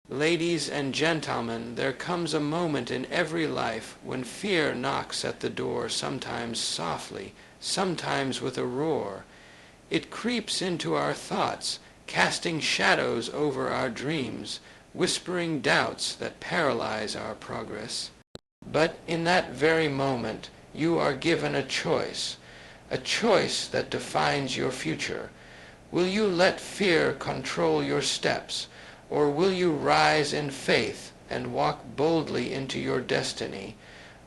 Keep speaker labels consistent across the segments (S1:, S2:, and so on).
S1: Ladies and gentlemen, there comes a moment in every life when fear knocks at the door, sometimes softly, sometimes with a roar. It creeps into our thoughts, casting shadows over our dreams, whispering doubts that paralyze our progress. But in that very moment, you are given a choice that defines your future. Will you let fear control your steps, or will you rise in faith and walk boldly into your destiny?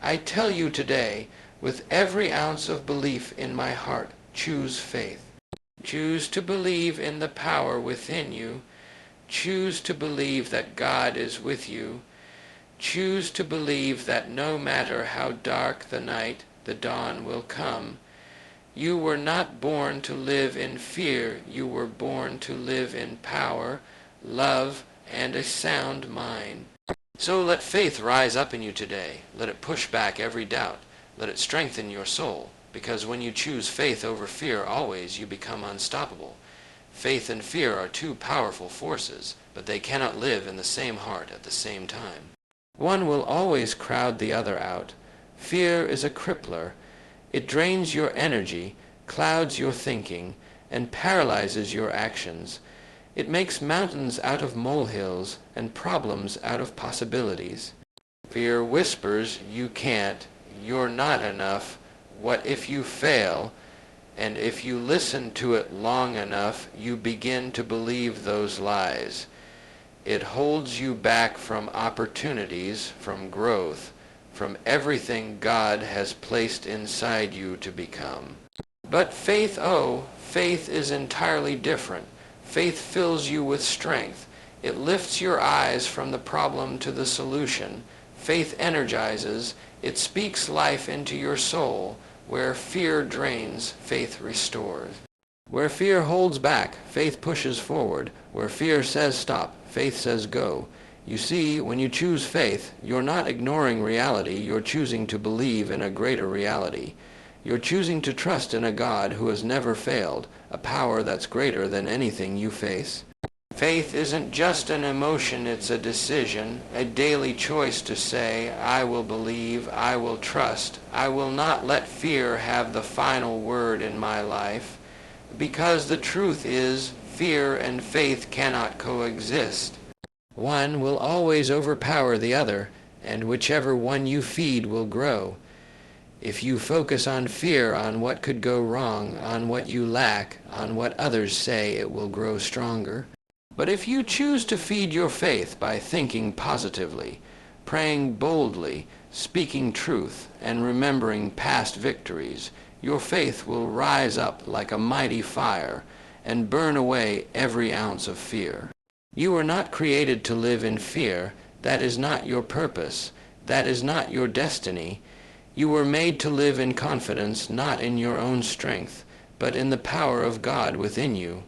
S1: I tell you today, with every ounce of belief in my heart, choose faith. Choose to believe in the power within you. Choose to believe that God is with you. Choose to believe that no matter how dark the night, the dawn will come. You were not born to live in fear. You were born to live in power, love, and a sound mind. So let faith rise up in you today. Let it push back every doubt. Let it strengthen your soul, because when you choose faith over fear always, you become unstoppable. Faith and fear are two powerful forces, but they cannot live in the same heart at the same time. One will always crowd the other out. Fear is a crippler. It drains your energy, clouds your thinking, and paralyzes your actions. It makes mountains out of molehills and problems out of possibilities. Fear whispers, you can't, you're not enough, what if you fail? And if you listen to it long enough, you begin to believe those lies. It holds you back from opportunities, from growth, from everything God has placed inside you to become. But faith is entirely different. Faith fills you with strength. It lifts your eyes from the problem to the solution. Faith energizes. It speaks life into your soul. Where fear drains, faith restores. Where fear holds back, faith pushes forward. Where fear says stop, faith says go. You see, when you choose faith, you're not ignoring reality. You're choosing to believe in a greater reality. You're choosing to trust in a God who has never failed, a power that's greater than anything you face. Faith isn't just an emotion, it's a decision, a daily choice to say, I will believe, I will trust, I will not let fear have the final word in my life, because the truth is, fear and faith cannot coexist. One will always overpower the other, and whichever one you feed will grow. If you focus on fear, on what could go wrong, on what you lack, on what others say, it will grow stronger. But if you choose to feed your faith by thinking positively, praying boldly, speaking truth, and remembering past victories, your faith will rise up like a mighty fire and burn away every ounce of fear. You are not created to live in fear. That is not your purpose. That is not your destiny. You were made to live in confidence, not in your own strength, but in the power of God within you.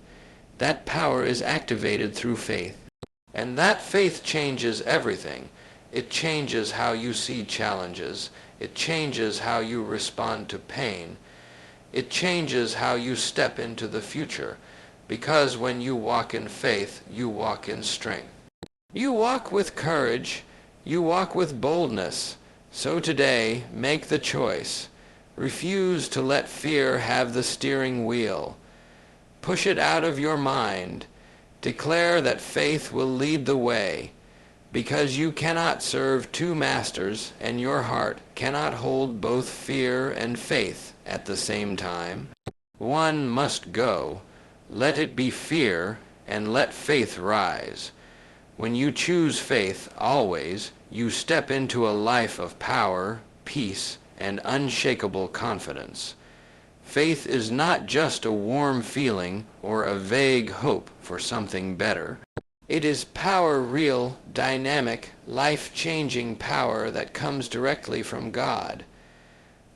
S1: That power is activated through faith. And that faith changes everything. It changes how you see challenges. It changes how you respond to pain. It changes how you step into the future. Because when you walk in faith, you walk in strength. You walk with courage. You walk with boldness. So today, make the choice. Refuse to let fear have the steering wheel. Push it out of your mind. Declare that faith will lead the way, because you cannot serve two masters, and your heart cannot hold both fear and faith at the same time. One must go. Let it be fear, and let faith rise. When you choose faith, always, you step into a life of power, peace, and unshakable confidence. Faith is not just a warm feeling or a vague hope for something better. It is power, real, dynamic, life-changing power that comes directly from God.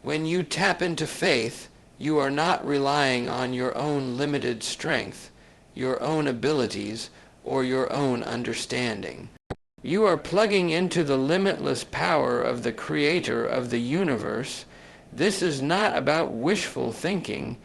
S1: When you tap into faith, you are not relying on your own limited strength, your own abilities, or your own understanding. You are plugging into the limitless power of the Creator of the universe. This is not about wishful thinking.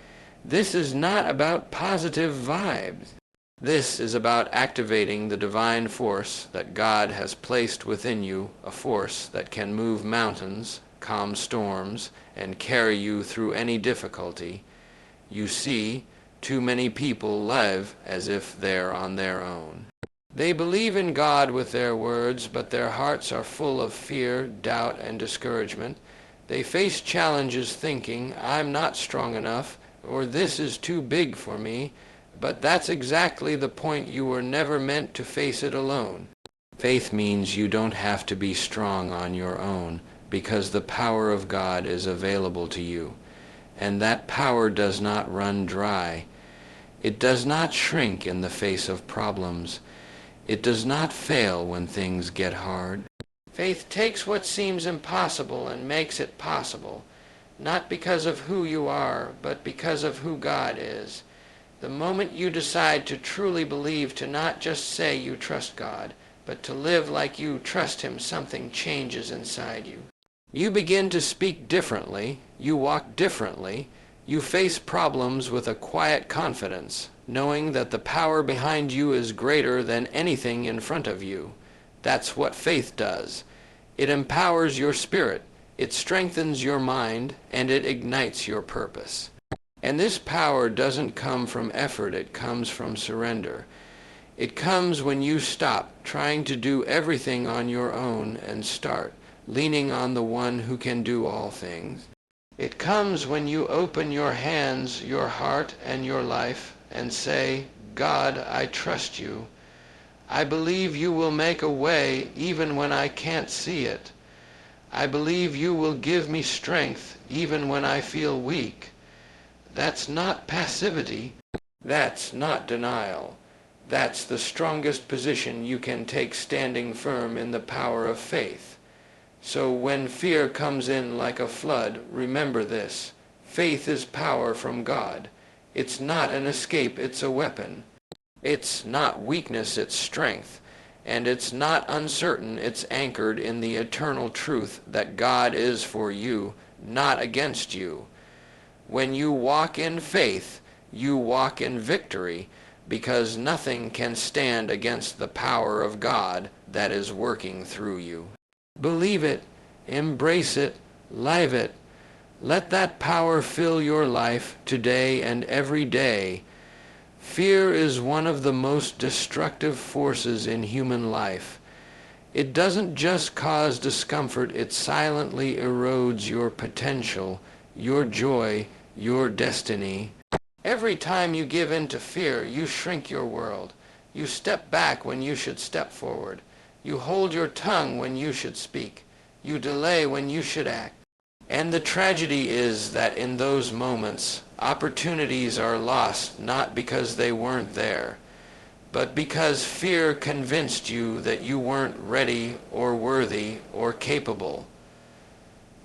S1: This is not about positive vibes. This is about activating the divine force that God has placed within you, a force that can move mountains, calm storms, and carry you through any difficulty. You see, too many people live as if they're on their own. They believe in God with their words, but their hearts are full of fear, doubt, and discouragement. They face challenges thinking, I'm not strong enough, or this is too big for me. But that's exactly the point. You were never meant to face it alone. Faith means you don't have to be strong on your own, because the power of God is available to you. And that power does not run dry. It does not shrink in the face of problems. It does not fail when things get hard. Faith takes what seems impossible and makes it possible, not because of who you are, but because of who God is. The moment you decide to truly believe, to not just say you trust God, but to live like you trust Him, something changes inside you. You begin to speak differently, you walk differently, you face problems with a quiet confidence, knowing that the power behind you is greater than anything in front of you. That's what faith does. It empowers your spirit, it strengthens your mind, and it ignites your purpose. And this power doesn't come from effort, it comes from surrender. It comes when you stop trying to do everything on your own and start leaning on the one who can do all things. It comes when you open your hands, your heart, and your life and say, God, I trust you. I believe you will make a way even when I can't see it. I believe you will give me strength even when I feel weak. That's not passivity. That's not denial. That's the strongest position you can take, standing firm in the power of faith. So when fear comes in like a flood, remember this. Faith is power from God. It's not an escape, it's a weapon. It's not weakness, it's strength. And it's not uncertain, it's anchored in the eternal truth that God is for you, not against you. When you walk in faith, you walk in victory, because nothing can stand against the power of God that is working through you. Believe it, embrace it, live it. Let that power fill your life today and every day. Fear is one of the most destructive forces in human life. It doesn't just cause discomfort, it silently erodes your potential, your joy, your destiny. Every time you give in to fear, you shrink your world. You step back when you should step forward. You hold your tongue when you should speak. You delay when you should act. And the tragedy is that in those moments, opportunities are lost not because they weren't there, but because fear convinced you that you weren't ready or worthy or capable.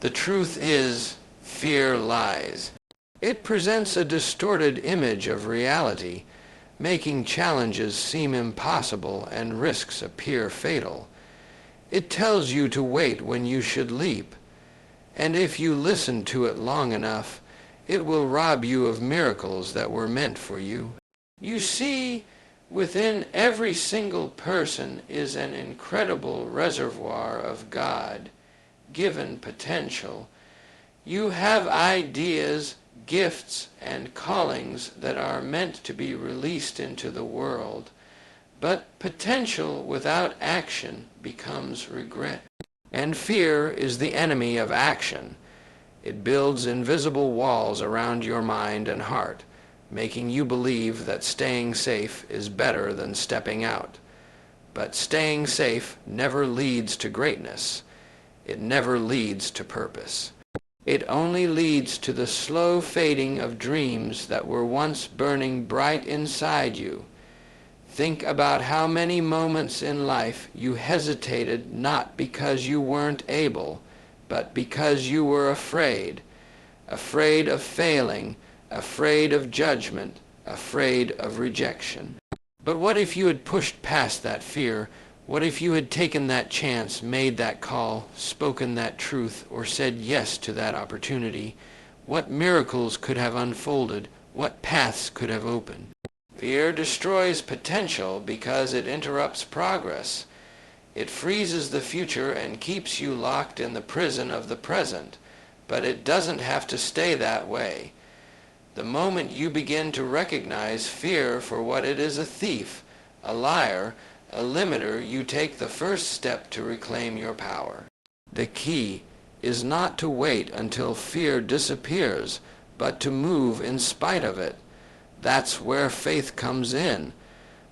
S1: The truth is, fear lies. It presents a distorted image of reality, making challenges seem impossible and risks appear fatal. It tells you to wait when you should leap, and if you listen to it long enough, it will rob you of miracles that were meant for you. You see, within every single person is an incredible reservoir of God-given potential. You have ideas, gifts, and callings that are meant to be released into the world, but potential without action becomes regret. And fear is the enemy of action. It builds invisible walls around your mind and heart, making you believe that staying safe is better than stepping out. But staying safe never leads to greatness. It never leads to purpose. It only leads to the slow fading of dreams that were once burning bright inside you. Think about how many moments in life you hesitated not because you weren't able, but because you were afraid. Afraid of failing, afraid of judgment, afraid of rejection. But what if you had pushed past that fear? What if you had taken that chance, made that call, spoken that truth, or said yes to that opportunity? What miracles could have unfolded? What paths could have opened? Fear destroys potential because it interrupts progress. It freezes the future and keeps you locked in the prison of the present, but it doesn't have to stay that way. The moment you begin to recognize fear for what it is, a thief, a liar, a limiter, you take the first step to reclaim your power. The key is not to wait until fear disappears, but to move in spite of it. That's where faith comes in.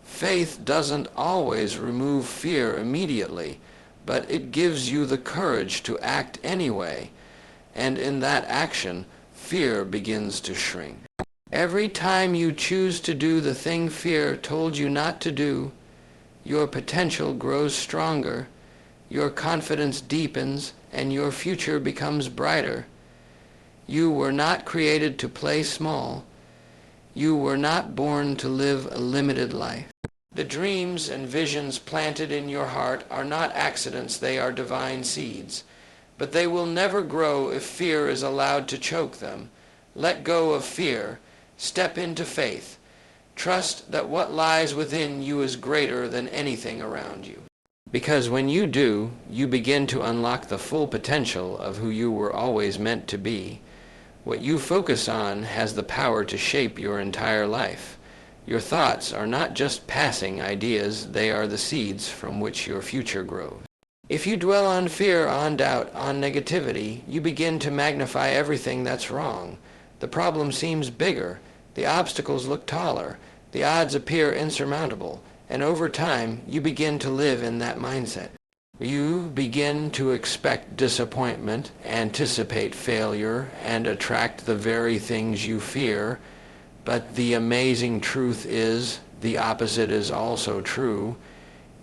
S1: Faith doesn't always remove fear immediately, but it gives you the courage to act anyway, and in that action, fear begins to shrink. Every time you choose to do the thing fear told you not to do, your potential grows stronger, your confidence deepens, and your future becomes brighter. You were not created to play small. You were not born to live a limited life. The dreams and visions planted in your heart are not accidents, they are divine seeds. But they will never grow if fear is allowed to choke them. Let go of fear. Step into faith. Trust that what lies within you is greater than anything around you. Because when you do, you begin to unlock the full potential of who you were always meant to be. What you focus on has the power to shape your entire life. Your thoughts are not just passing ideas, they are the seeds from which your future grows. If you dwell on fear, on doubt, on negativity, you begin to magnify everything that's wrong. The problem seems bigger, the obstacles look taller, the odds appear insurmountable, and over time you begin to live in that mindset. You begin to expect disappointment, anticipate failure, and attract the very things you fear. But the amazing truth is, the opposite is also true.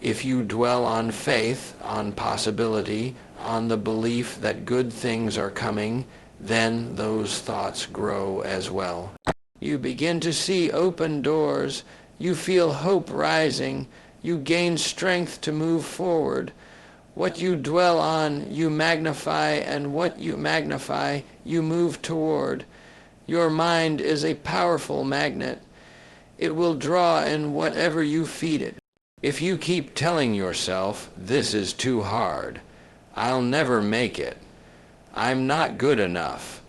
S1: If you dwell on faith, on possibility, on the belief that good things are coming, then those thoughts grow as well. You begin to see open doors. You feel hope rising. You gain strength to move forward. What you dwell on, you magnify, and what you magnify, you move toward. Your mind is a powerful magnet. It will draw in whatever you feed it. If you keep telling yourself, this is too hard, I'll never make it, I'm not good enough,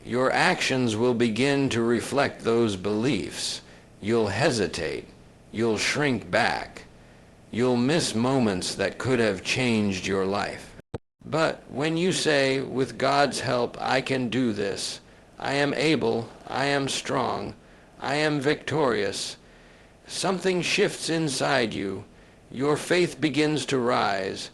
S1: your actions will begin to reflect those beliefs. You'll hesitate. You'll shrink back. You'll miss moments that could have changed your life. But when you say, with God's help, I can do this, I am able, I am strong, I am victorious, something shifts inside you. Your faith begins to rise.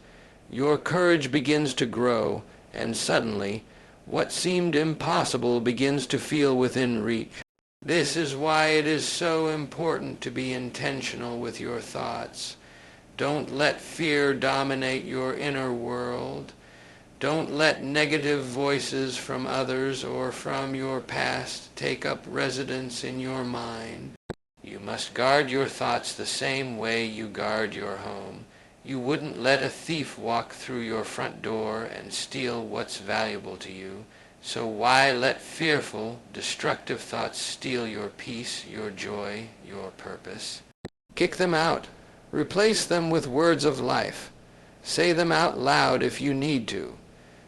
S1: Your courage begins to grow, and suddenly, what seemed impossible begins to feel within reach. This is why it is so important to be intentional with your thoughts. Don't let fear dominate your inner world. Don't let negative voices from others or from your past take up residence in your mind. You must guard your thoughts the same way you guard your home. You wouldn't let a thief walk through your front door and steal what's valuable to you. So why let fearful, destructive thoughts steal your peace, your joy, your purpose? Kick them out. Replace them with words of life. Say them out loud if you need to.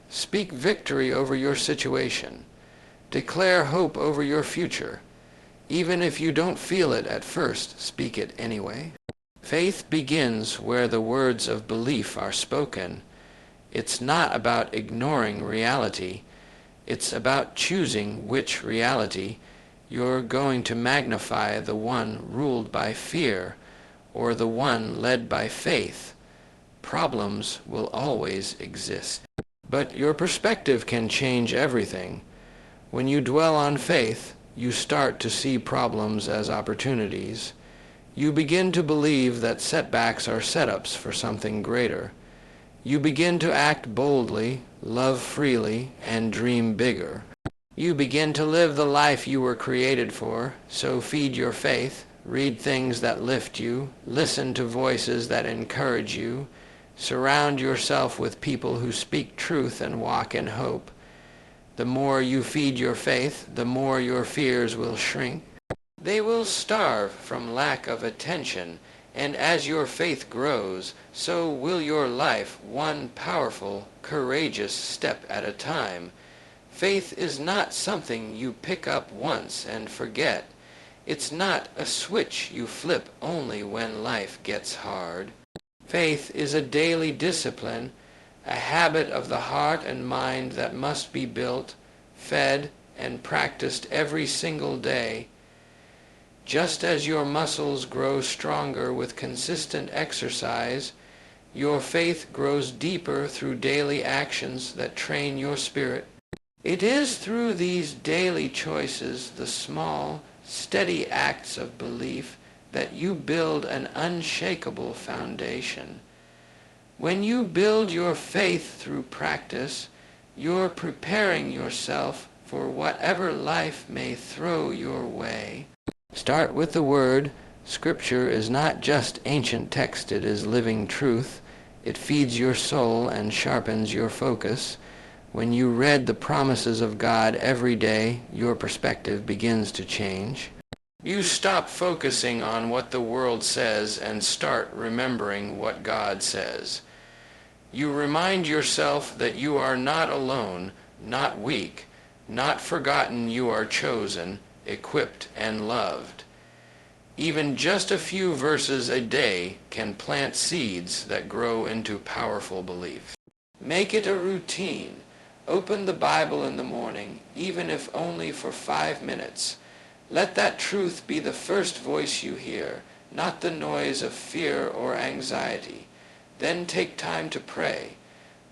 S1: Speak victory over your situation. Declare hope over your future. Even if you don't feel it at first, speak it anyway. Faith begins where the words of belief are spoken. It's not about ignoring reality. It's about choosing which reality you're going to magnify, the one ruled by fear or the one led by faith. Problems will always exist. But your perspective can change everything. When you dwell on faith, you start to see problems as opportunities. You begin to believe that setbacks are setups for something greater. You begin to act boldly, love freely, and dream bigger. You begin to live the life you were created for, so feed your faith, read things that lift you, listen to voices that encourage you, surround yourself with people who speak truth and walk in hope. The more you feed your faith, the more your fears will shrink. They will starve from lack of attention, and as your faith grows, so will your life, one powerful, courageous step at a time. Faith is not something you pick up once and forget. It's not a switch you flip only when life gets hard. Faith is a daily discipline, a habit of the heart and mind that must be built, fed, and practiced every single day. Just as your muscles grow stronger with consistent exercise, your faith grows deeper through daily actions that train your spirit. It is through these daily choices, the small, steady acts of belief, that you build an unshakable foundation. When you build your faith through practice, you're preparing yourself for whatever life may throw your way. Start with the Word. Scripture is not just ancient text, it is living truth. It feeds your soul and sharpens your focus. When you read the promises of God every day, your perspective begins to change. You stop focusing on what the world says and start remembering what God says. You remind yourself that you are not alone, not weak, not forgotten. You are chosen, equipped, and loved. Even just a few verses a day can plant seeds that grow into powerful belief. Make it a routine. Open the Bible in the morning, even if only for 5 minutes. Let that truth be the first voice you hear, not the noise of fear or anxiety. Then take time to pray.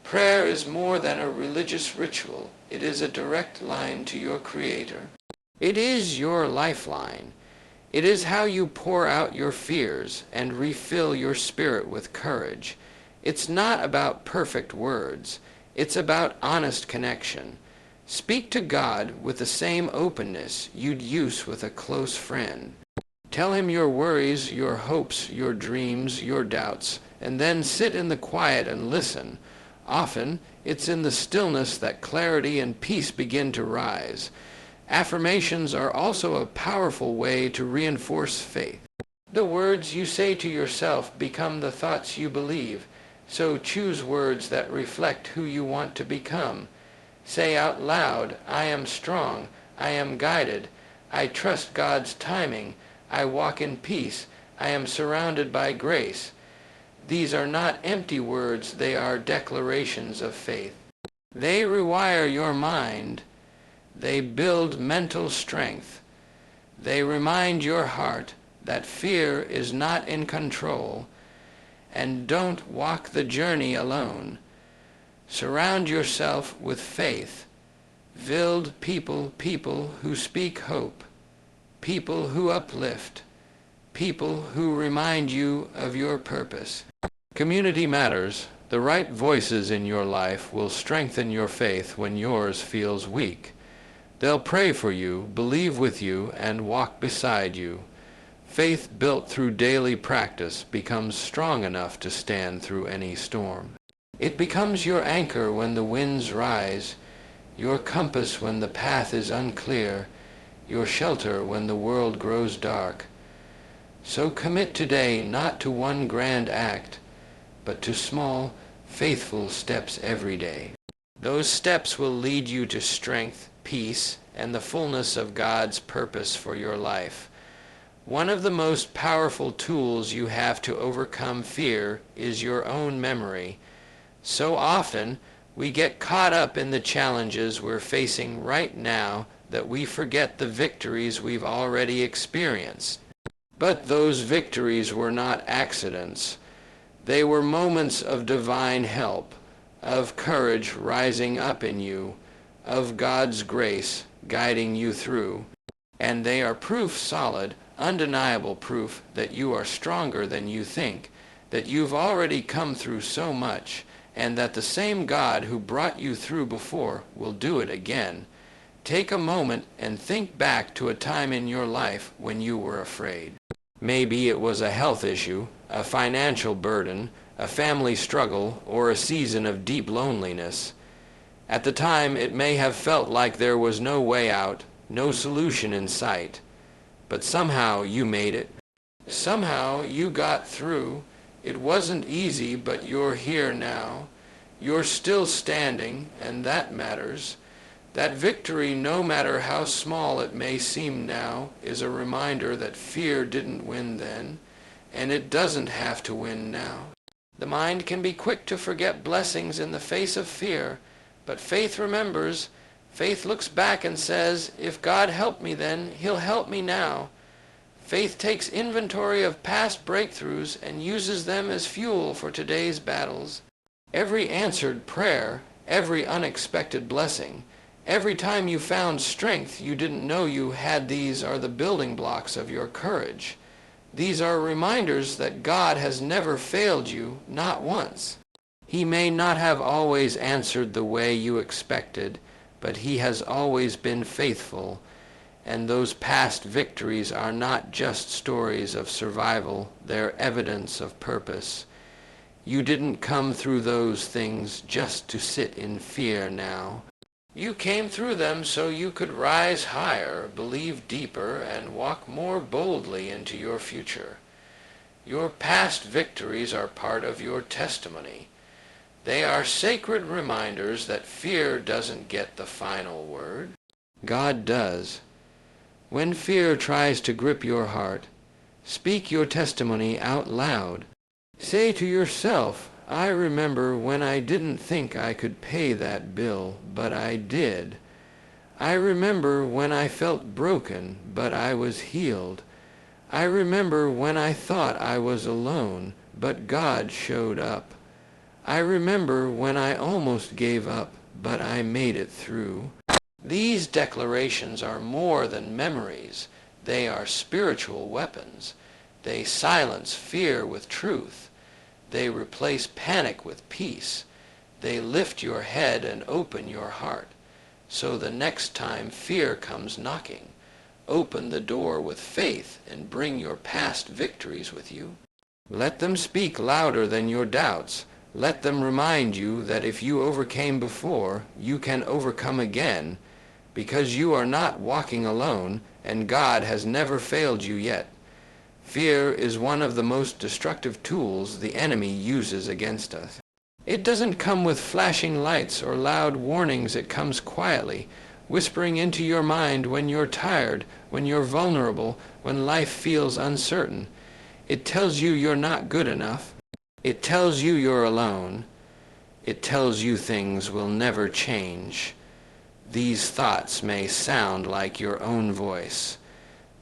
S1: Prayer is more than a religious ritual. It is a direct line to your Creator. It is your lifeline. It is how you pour out your fears and refill your spirit with courage. It's not about perfect words. It's about honest connection. Speak to God with the same openness you'd use with a close friend. Tell him your worries, your hopes, your dreams, your doubts, and then sit in the quiet and listen. Often, it's in the stillness that clarity and peace begin to rise. Affirmations are also a powerful way to reinforce faith. The words you say to yourself become the thoughts you believe, so choose words that reflect who you want to become. Say out loud, I am strong, I am guided, I trust God's timing, I walk in peace, I am surrounded by grace. These are not empty words, they are declarations of faith. They rewire your mind. They build mental strength. They remind your heart that fear is not in control, and don't walk the journey alone. Surround yourself with faith. Build people who speak hope, people who uplift, people who remind you of your purpose. Community matters. The right voices in your life will strengthen your faith when yours feels weak. They'll pray for you, believe with you, and walk beside you. Faith built through daily practice becomes strong enough to stand through any storm. It becomes your anchor when the winds rise, your compass when the path is unclear, your shelter when the world grows dark. So commit today not to one grand act, but to small, faithful steps every day. Those steps will lead you to strength, peace, and the fullness of God's purpose for your life. One of the most powerful tools you have to overcome fear is your own memory. So often, we get caught up in the challenges we're facing right now that we forget the victories we've already experienced. But those victories were not accidents. They were moments of divine help, of courage rising up in you, of God's grace guiding you through. And they are proof solid, undeniable proof that you are stronger than you think, that you've already come through so much, and that the same God who brought you through before will do it again. Take a moment and think back to a time in your life when you were afraid. Maybe it was a health issue, a financial burden, a family struggle, or a season of deep loneliness. At the time, it may have felt like there was no way out, no solution in sight. but somehow you made it. Somehow you got through. It wasn't easy, but you're here now. You're still standing, and that matters. That victory, no matter how small it may seem now, is a reminder that fear didn't win then, and it doesn't have to win now. The mind can be quick to forget blessings in the face of fear, but faith remembers. Faith looks back and says, if God helped me then, He'll help me now. Faith takes inventory of past breakthroughs and uses them as fuel for today's battles. Every answered prayer, every unexpected blessing, every time you found strength you didn't know you had, these are the building blocks of your courage. These are reminders that God has never failed you, not once. He may not have always answered the way you expected, but He has always been faithful. And those past victories are not just stories of survival, they're evidence of purpose. You didn't come through those things just to sit in fear now. You came through them so you could rise higher, believe deeper, and walk more boldly into your future. Your past victories are part of your testimony. They are sacred reminders that fear doesn't get the final word. God does. When fear tries to grip your heart, speak your testimony out loud. Say to yourself, I remember when I didn't think I could pay that bill, but I did. I remember when I felt broken, but I was healed. I remember when I thought I was alone, but God showed up. I remember when I almost gave up, but I made it through. These declarations are more than memories. They are spiritual weapons. They silence fear with truth. They replace panic with peace. They lift your head and open your heart. So the next time fear comes knocking, open the door with faith and bring your past victories with you. Let them speak louder than your doubts. Let them remind you that if you overcame before, you can overcome again, because you are not walking alone, and God has never failed you yet. Fear is one of the most destructive tools the enemy uses against us. It doesn't come with flashing lights or loud warnings. It comes quietly, whispering into your mind when you're tired, when you're vulnerable, when life feels uncertain. It tells you you're not good enough. It tells you you're alone. It tells you things will never change. These thoughts may sound like your own voice,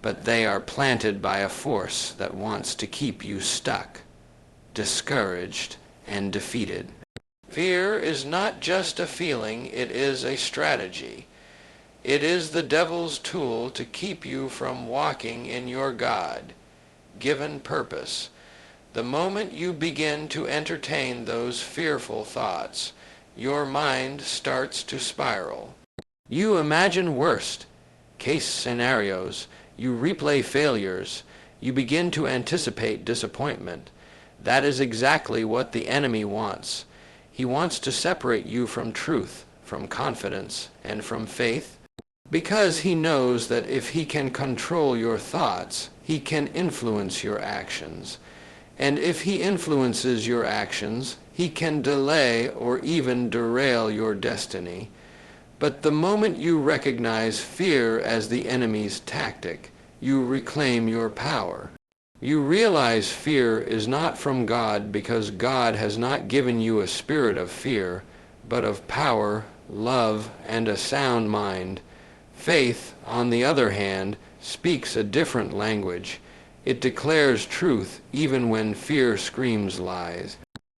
S1: but they are planted by a force that wants to keep you stuck, discouraged, and defeated. Fear is not just a feeling, it is a strategy. It is the devil's tool to keep you from walking in your God-given purpose. The moment you begin to entertain those fearful thoughts, your mind starts to spiral. You imagine worst case scenarios. You replay failures. You begin to anticipate disappointment. That is exactly what the enemy wants. He wants to separate you from truth, from confidence, and from faith, because he knows that if he can control your thoughts, he can influence your actions. And if he influences your actions, he can delay or even derail your destiny. But the moment you recognize fear as the enemy's tactic, you reclaim your power. You realize fear is not from God, because God has not given you a spirit of fear, but of power, love, and a sound mind. Faith, on the other hand, speaks a different language. It declares truth even when fear screams lies.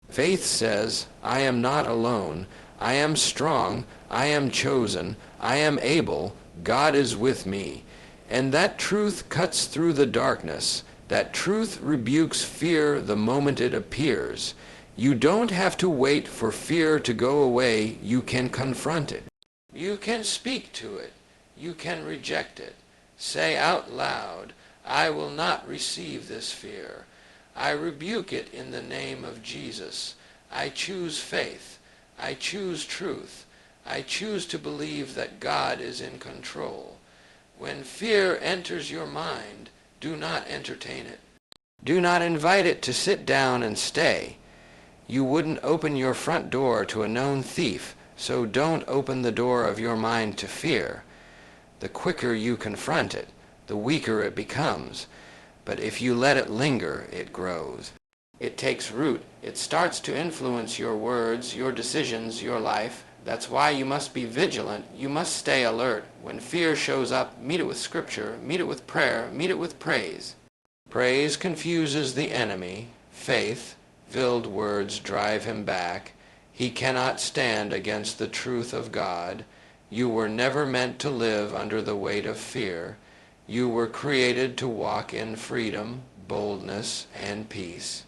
S1: Faith says, I am not alone. I am strong. I am chosen. I am able. God is with me. And that truth cuts through the darkness. That truth rebukes fear the moment it appears. You don't have to wait for fear to go away. You can confront it. You can speak to it. You can reject it. Say out loud, I will not receive this fear. I rebuke it in the name of Jesus. I choose faith. I choose truth. I choose to believe that God is in control. When fear enters your mind, do not entertain it. Do not invite it to sit down and stay. You wouldn't open your front door to a known thief, so don't open the door of your mind to fear. The quicker you confront it, the weaker it becomes. But if you let it linger, it grows. It takes root. It starts to influence your words, your decisions, your life. That's why you must be vigilant. You must stay alert. When fear shows up, meet it with scripture, meet it with prayer, meet it with praise. Praise confuses the enemy. Faith-filled words drive him back. He cannot stand against the truth of God. You were never meant to live under the weight of fear. You were created to walk in freedom, boldness, and peace.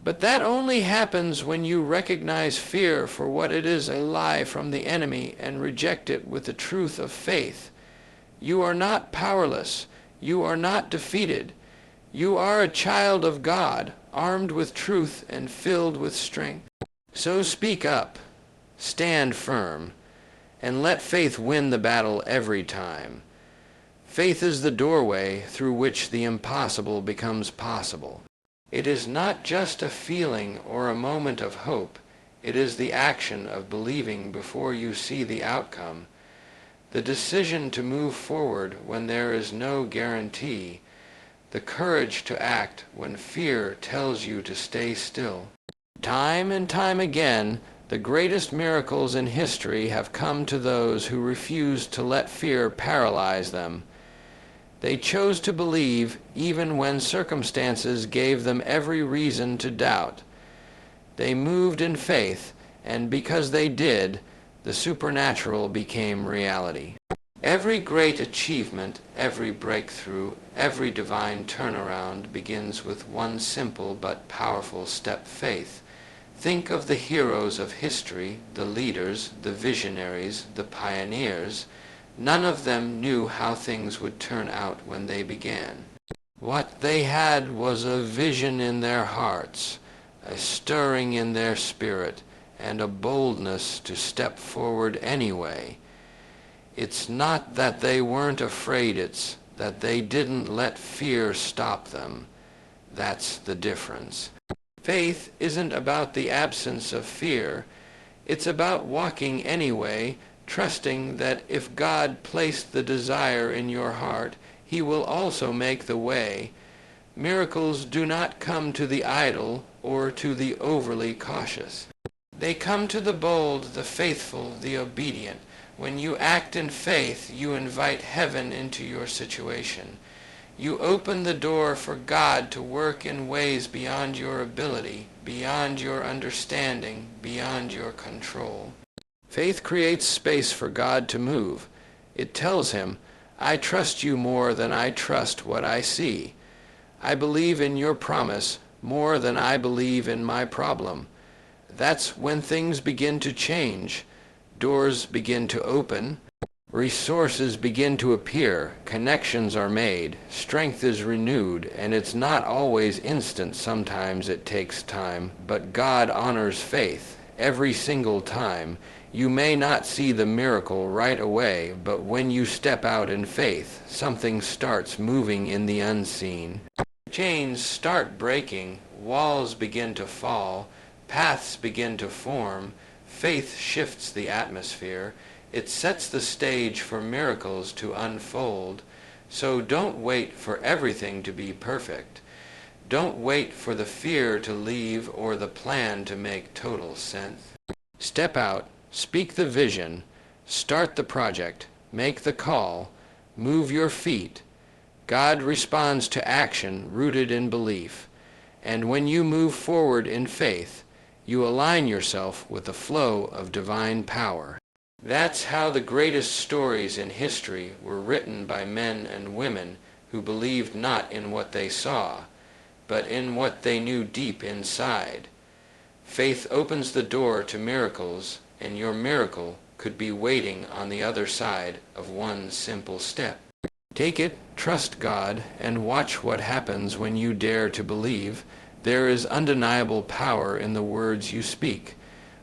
S1: But that only happens when you recognize fear for what it is, a lie from the enemy, and reject it with the truth of faith. You are not powerless. You are not defeated. You are a child of God, armed with truth and filled with strength. So speak up, stand firm, and let faith win the battle every time. Faith is the doorway through which the impossible becomes possible. It is not just a feeling or a moment of hope. It is the action of believing before you see the outcome. The decision to move forward when there is no guarantee. The courage to act when fear tells you to stay still. Time and time again, the greatest miracles in history have come to those who refused to let fear paralyze them. They chose to believe even when circumstances gave them every reason to doubt. They moved in faith, and because they did, the supernatural became reality. Every great achievement, every breakthrough, every divine turnaround begins with one simple but powerful step: faith. Think of the heroes of history, the leaders, the visionaries, the pioneers. None of them knew how things would turn out when they began. What they had was a vision in their hearts, a stirring in their spirit, and a boldness to step forward anyway. It's not that they weren't afraid, it's that they didn't let fear stop them. That's the difference. Faith isn't about the absence of fear. It's about walking anyway, trusting that if God placed the desire in your heart, He will also make the way. Miracles do not come to the idle or to the overly cautious. They come to the bold, the faithful, the obedient. When you act in faith, you invite heaven into your situation. You open the door for God to work in ways beyond your ability, beyond your understanding, beyond your control. Faith creates space for God to move. It tells Him, I trust you more than I trust what I see. I believe in your promise more than I believe in my problem. That's when things begin to change. Doors begin to open. Resources begin to appear. Connections are made. Strength is renewed. And it's not always instant. Sometimes it takes time. But God honors faith every single time. You may not see the miracle right away, but when you step out in faith, something starts moving in the unseen. Chains start breaking, walls begin to fall, paths begin to form, faith shifts the atmosphere, it sets the stage for miracles to unfold. So don't wait for everything to be perfect. Don't wait for the fear to leave or the plan to make total sense. Step out. Speak the vision, start the project, make the call, move your feet. God responds to action rooted in belief. And when you move forward in faith, you align yourself with the flow of divine power. That's how the greatest stories in history were written by men and women who believed not in what they saw, but in what they knew deep inside. Faith opens the door to miracles, and your miracle could be waiting on the other side of one simple step. Take it, trust God, and watch what happens when you dare to believe. There is undeniable power in the words you speak.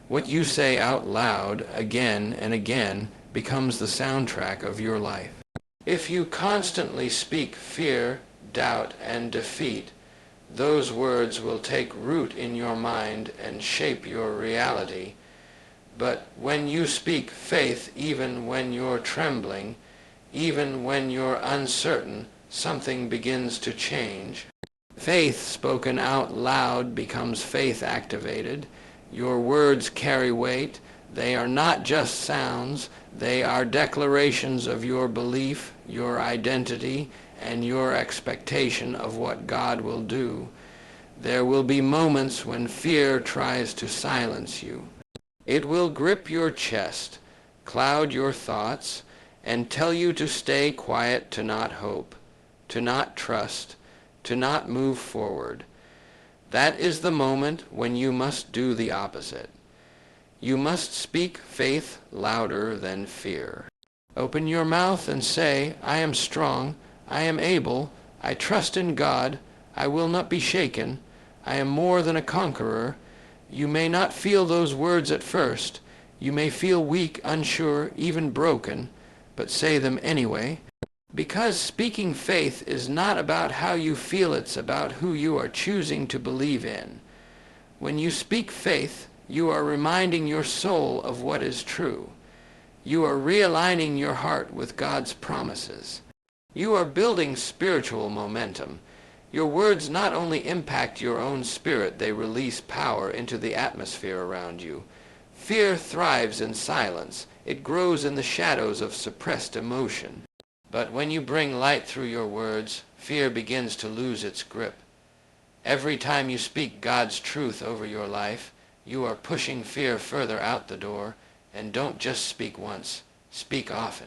S1: What you say out loud again and again becomes the soundtrack of your life. If you constantly speak fear, doubt, and defeat, those words will take root in your mind and shape your reality. But when you speak faith, even when you're trembling, even when you're uncertain, something begins to change. Faith spoken out loud becomes faith activated. Your words carry weight. They are not just sounds. They are declarations of your belief, your identity, and your expectation of what God will do. There will be moments when fear tries to silence you. It will grip your chest, cloud your thoughts, and tell you to stay quiet, to not hope, to not trust, to not move forward. That is the moment when you must do the opposite. You must speak faith louder than fear. Open your mouth and say, I am strong, I am able, I trust in God, I will not be shaken, I am more than a conqueror. You may not feel those words at first. You may feel weak, unsure, even broken, but say them anyway. Because speaking faith is not about how you feel, it's about who you are choosing to believe in. When you speak faith, you are reminding your soul of what is true. You are realigning your heart with God's promises. You are building spiritual momentum. Your words not only impact your own spirit, they release power into the atmosphere around you. Fear thrives in silence. It grows in the shadows of suppressed emotion. But when you bring light through your words, fear begins to lose its grip. Every time you speak God's truth over your life, you are pushing fear further out the door. And don't just speak once, speak often.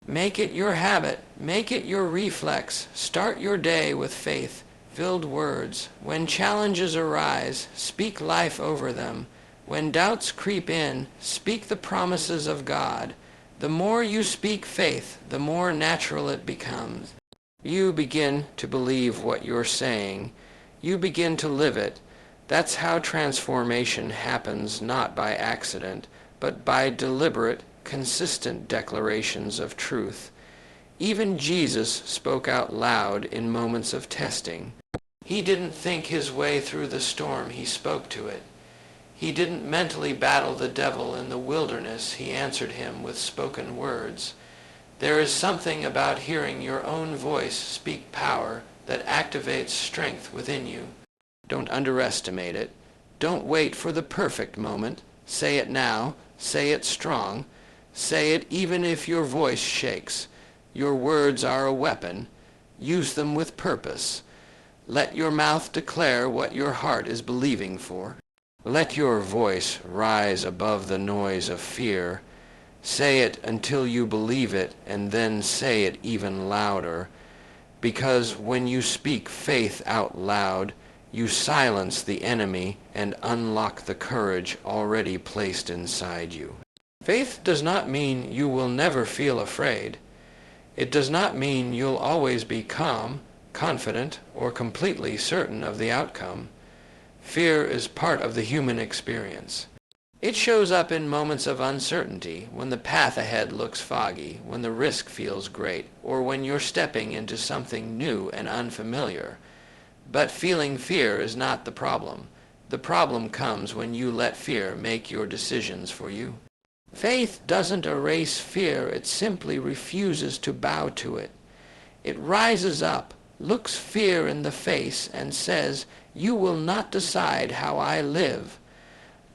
S1: Make it your habit. Make it your reflex. Start your day with faith-filled words. When challenges arise, speak life over them. When doubts creep in, speak the promises of God. The more you speak faith, the more natural it becomes. You begin to believe what you're saying. You begin to live it. That's how transformation happens, not by accident, but by deliberate, consistent declarations of truth. Even Jesus spoke out loud in moments of testing. He didn't think his way through the storm, he spoke to it. He didn't mentally battle the devil in the wilderness, he answered him with spoken words. There is something about hearing your own voice speak power that activates strength within you. Don't underestimate it. Don't wait for the perfect moment. Say it now. Say it strong. Say it even if your voice shakes. Your words are a weapon. Use them with purpose. Let your mouth declare what your heart is believing for. Let your voice rise above the noise of fear. Say it until you believe it, and then say it even louder. Because when you speak faith out loud, you silence the enemy and unlock the courage already placed inside you. Faith does not mean you will never feel afraid. It does not mean you'll always be calm, confident, or completely certain of the outcome. Fear is part of the human experience. It shows up in moments of uncertainty, when the path ahead looks foggy, when the risk feels great, or when you're stepping into something new and unfamiliar. But feeling fear is not the problem. The problem comes when you let fear make your decisions for you. Faith doesn't erase fear, it simply refuses to bow to it. It rises up, looks fear in the face, and says, "You will not decide how I live."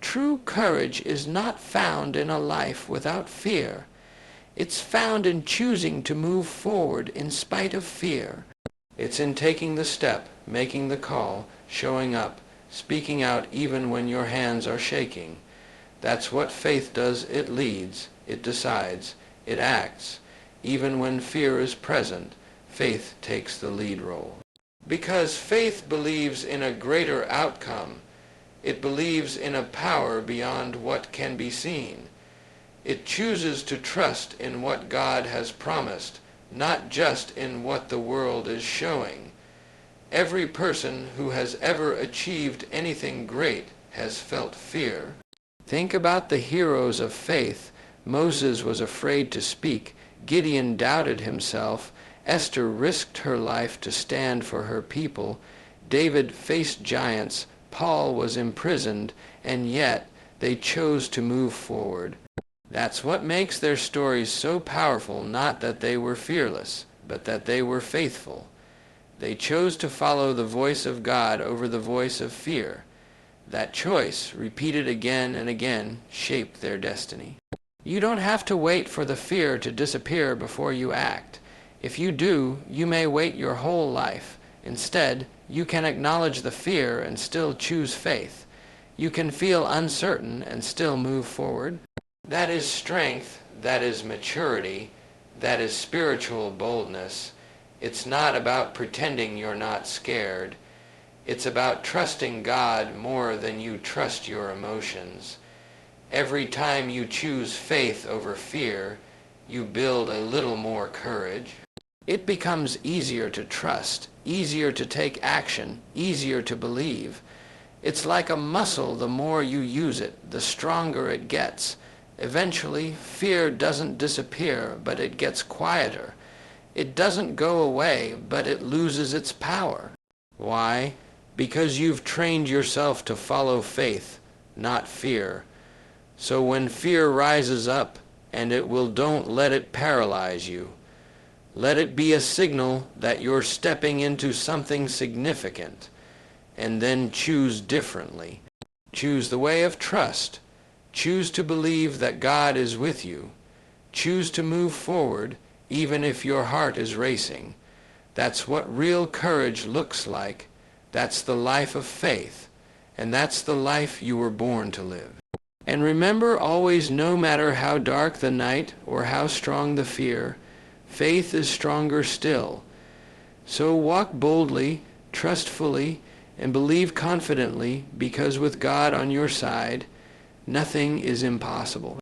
S1: True courage is not found in a life without fear. It's found in choosing to move forward in spite of fear. It's in taking the step, making the call, showing up, speaking out even when your hands are shaking. That's what faith does. It leads, it decides, it acts. Even when fear is present, faith takes the lead role. Because faith believes in a greater outcome. It believes in a power beyond what can be seen. It chooses to trust in what God has promised, not just in what the world is showing. Every person who has ever achieved anything great has felt fear. Think about the heroes of faith. Moses was afraid to speak. Gideon doubted himself. Esther risked her life to stand for her people. David faced giants. Paul was imprisoned, and yet they chose to move forward. That's what makes their stories so powerful, not that they were fearless, but that they were faithful. They chose to follow the voice of God over the voice of fear. That choice, repeated again and again, shaped their destiny. You don't have to wait for the fear to disappear before you act. If you do, you may wait your whole life. Instead, you can acknowledge the fear and still choose faith. You can feel uncertain and still move forward. That is strength, that is maturity, that is spiritual boldness. It's not about pretending you're not scared. It's about trusting God more than you trust your emotions. Every time you choose faith over fear, you build a little more courage. It becomes easier to trust, easier to take action, easier to believe. It's like a muscle. The more you use it, the stronger it gets. Eventually, fear doesn't disappear, but it gets quieter. It doesn't go away, but it loses its power. Why? Because you've trained yourself to follow faith, not fear. So when fear rises up, and it will, don't let it paralyze you. Let it be a signal that you're stepping into something significant. And then choose differently. Choose the way of trust. Choose to believe that God is with you. Choose to move forward even if your heart is racing. That's what real courage looks like. That's the life of faith. And that's the life you were born to live. And remember always, no matter how dark the night or how strong the fear, faith is stronger still. So walk boldly, trust fully, and believe confidently, because with God on your side, nothing is impossible.